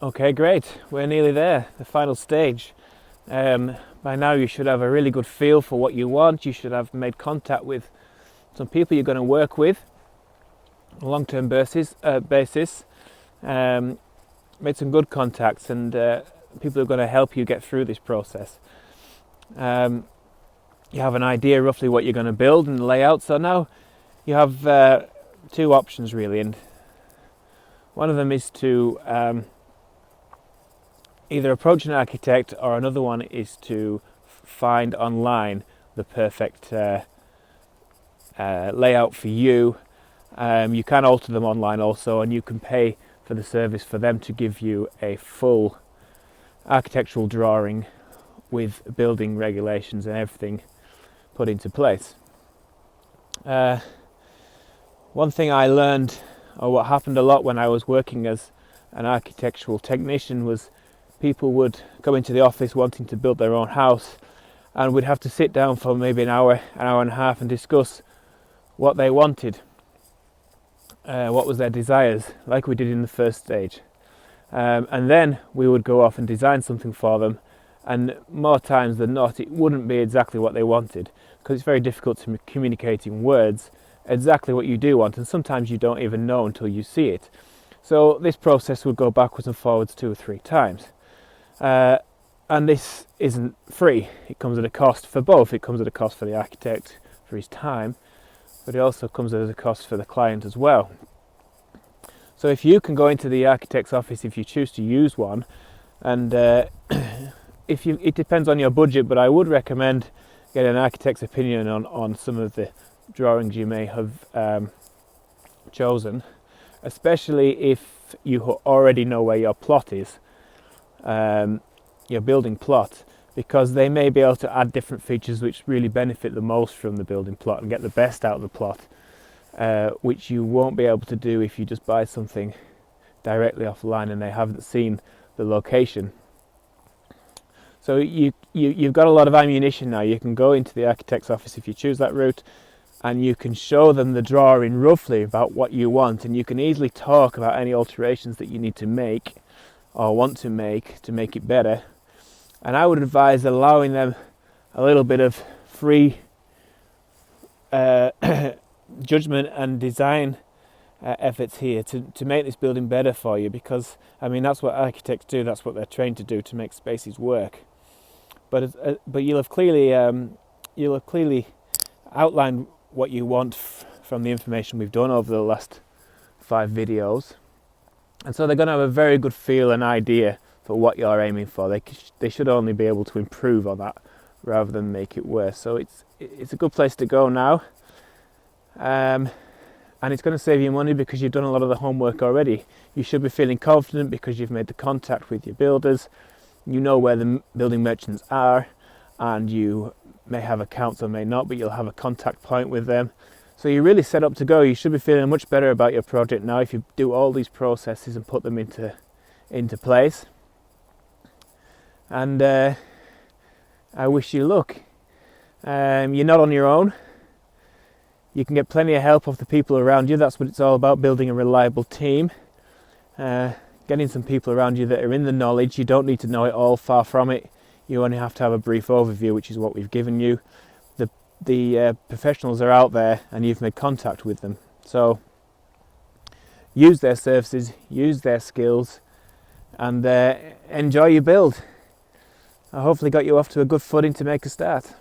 Okay, great. We're nearly there, the final stage. By now you should have a really good feel for what you want. You should have made contact with some people you're going to work with on a long-term basis. Made some good contacts and people who are going to help you get through this process. You have an idea roughly what you're going to build and lay out. So now you have two options really, and one of them is to either approach an architect, or another one is to find online the perfect layout for you. You can alter them online also, and you can pay for the service for them to give you a full architectural drawing with building regulations and everything put into place. One thing I learned, or what happened a lot when I was working as an architectural technician, was people would come into the office wanting to build their own house, and we'd have to sit down for maybe an hour and a half and discuss what they wanted, what was their desires, like we did in the first stage. And then we would go off and design something for them, and more times than not it wouldn't be exactly what they wanted, because it's very difficult to communicate in words exactly what you do want, and sometimes you don't even know until you see it. So this process would go backwards and forwards 2 or 3 times. And this isn't free. It comes at a cost for both. It comes at a cost for the architect, for his time, but it also comes at a cost for the client as well. So if you can go into the architect's office, if you choose to use one, and it depends on your budget, but I would recommend getting an architect's opinion on some of the drawings you may have chosen, especially if you already know where your plot is, your building plot, because they may be able to add different features which really benefit the most from the building plot and get the best out of the plot, which you won't be able to do if you just buy something directly offline and they haven't seen the location. So you've got a lot of ammunition now. You can go into the architect's office if you choose that route, and you can show them the drawing roughly about what you want, and you can easily talk about any alterations that you need to make or want to make it better. And I would advise allowing them a little bit of free judgment and design efforts here to make this building better for you, because I mean that's what architects do, that's what they're trained to do, to make spaces work. But you'll have clearly outlined what you want from the information we've done over the last 5 videos, and so they're going to have a very good feel and idea for what you're aiming for. They should only be able to improve on that rather than make it worse. So it's a good place to go now, and it's going to save you money because you've done a lot of the homework already. You should be feeling confident because you've made the contact with your builders. You know where the building merchants are, and you may have accounts or may not, but you'll have a contact point with them. So you're really set up to go. You should be feeling much better about your project now if you do all these processes and put them into place. And I wish you luck. You're not on your own. You can get plenty of help of the people around you. That's what it's all about, building a reliable team. Getting some people around you that are in the knowledge. You don't need to know it all, far from it. You only have to have a brief overview, which is what we've given you. The professionals are out there and you've made contact with them. So use their services, use their skills, and enjoy your build. I hopefully got you off to a good footing to make a start.